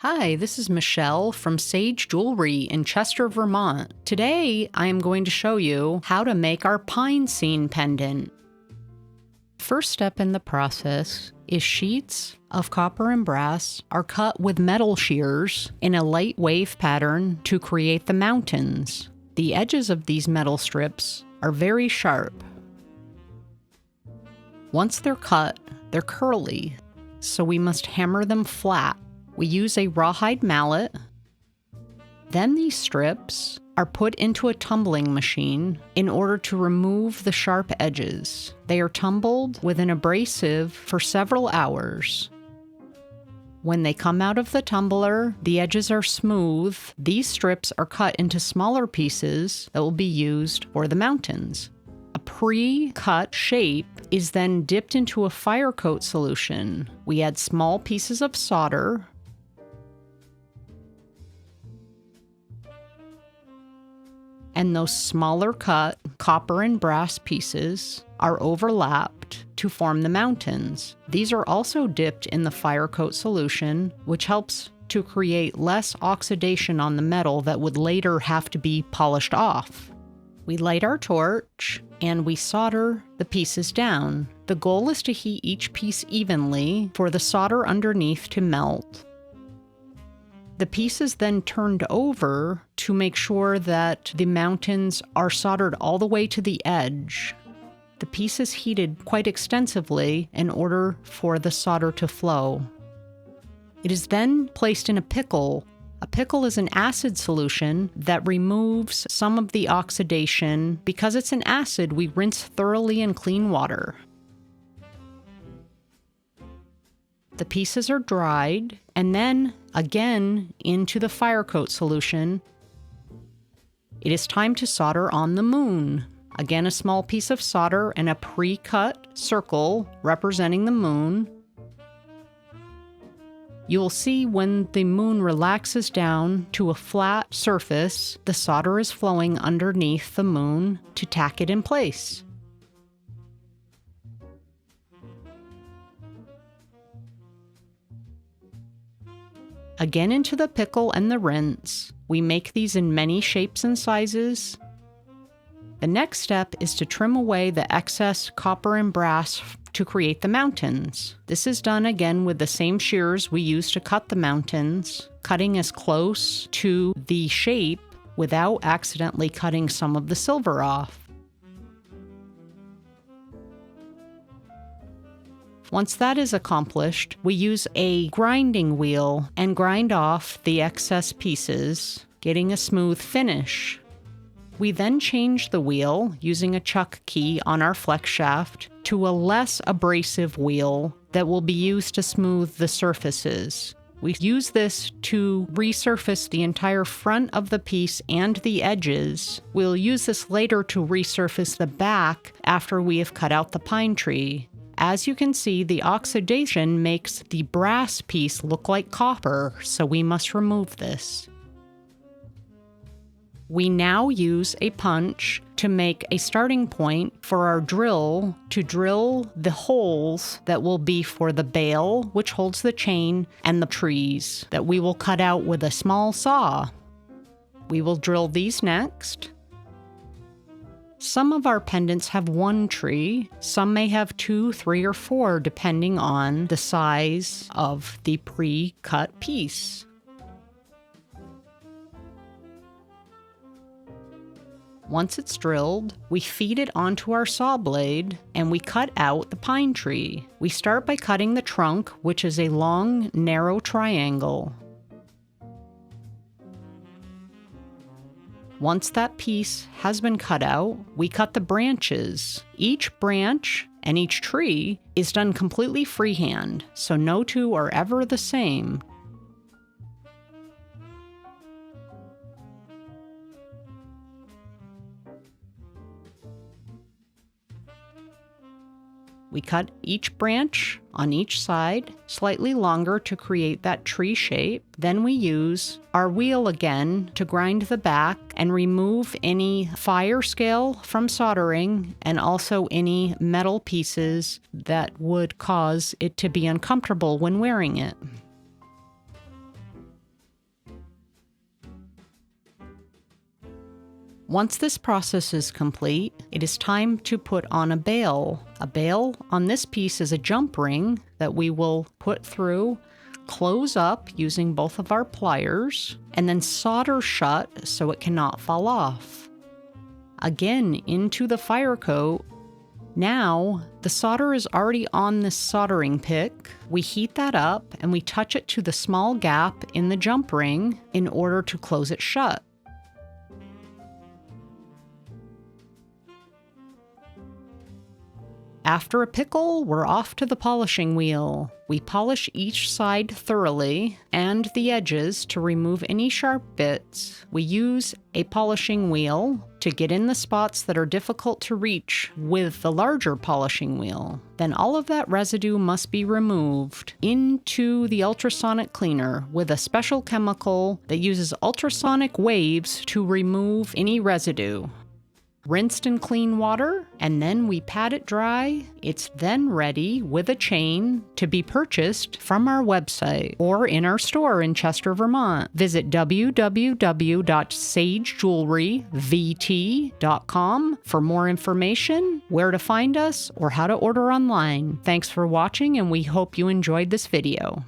Hi, this is Michelle from Sage Jewelry in Chester, Vermont. Today, I am going to show you how to make our pine scene pendant. First step in the process is sheets of copper and brass are cut with metal shears in a light wave pattern to create the mountains. The edges of these metal strips are very sharp. Once they're cut, they're curly, so we must hammer them flat. We use a rawhide mallet. Then these strips are put into a tumbling machine in order to remove the sharp edges. They are tumbled with an abrasive for several hours. When they come out of the tumbler, the edges are smooth. These strips are cut into smaller pieces that will be used for the mountains. A pre-cut shape is then dipped into a fire coat solution. We add small pieces of solder, and those smaller cut copper and brass pieces are overlapped to form the mountains. These are also dipped in the fire coat solution, which helps to create less oxidation on the metal that would later have to be polished off. We light our torch and we solder the pieces down. The goal is to heat each piece evenly for the solder underneath to melt. The piece is then turned over to make sure that the mountains are soldered all the way to the edge. The piece is heated quite extensively in order for the solder to flow. It is then placed in a pickle. A pickle is an acid solution that removes some of the oxidation. Because it's an acid, we rinse thoroughly in clean water. The pieces are dried, and then again into the fire coat solution. It is time to solder on the moon. Again, a small piece of solder and a pre-cut circle representing the moon. You will see when the moon relaxes down to a flat surface, the solder is flowing underneath the moon to tack it in place. Again into the pickle and the rinse. We make these in many shapes and sizes. The next step is to trim away the excess copper and brass to create the mountains. This is done again with the same shears we used to cut the mountains, cutting as close to the shape without accidentally cutting some of the silver off. Once that is accomplished, we use a grinding wheel and grind off the excess pieces, getting a smooth finish. We then change the wheel using a chuck key on our flex shaft to a less abrasive wheel that will be used to smooth the surfaces. We use this to resurface the entire front of the piece and the edges. We'll use this later to resurface the back after we have cut out the pine tree. As you can see, the oxidation makes the brass piece look like copper, so we must remove this. We now use a punch to make a starting point for our drill to drill the holes that will be for the bale, which holds the chain, and the trees that we will cut out with a small saw. We will drill these next. Some of our pendants have one tree. Some may have 2, 3, or 4, depending on the size of the pre-cut piece. Once it's drilled, we feed it onto our saw blade and we cut out the pine tree. We start by cutting the trunk, which is a long, narrow triangle. Once that piece has been cut out, we cut the branches. Each branch and each tree is done completely freehand, so no two are ever the same. We cut each branch on each side slightly longer to create that tree shape. Then we use our wheel again to grind the back and remove any fire scale from soldering and also any metal pieces that would cause it to be uncomfortable when wearing it. Once this process is complete, it is time to put on a bail. A bail on this piece is a jump ring that we will put through, close up using both of our pliers, and then solder shut so it cannot fall off. Again, into the fire coat. Now, the solder is already on this soldering pick. We heat that up and we touch it to the small gap in the jump ring in order to close it shut. After a pickle, we're off to the polishing wheel. We polish each side thoroughly and the edges to remove any sharp bits. We use a polishing wheel to get in the spots that are difficult to reach with the larger polishing wheel. Then all of that residue must be removed into the ultrasonic cleaner with a special chemical that uses ultrasonic waves to remove any residue. Rinsed in clean water, and then we pat it dry. It's then ready with a chain to be purchased from our website or in our store in Chester, Vermont. Visit www.sagejewelryvt.com for more information, where to find us, or how to order online. Thanks for watching, and we hope you enjoyed this video.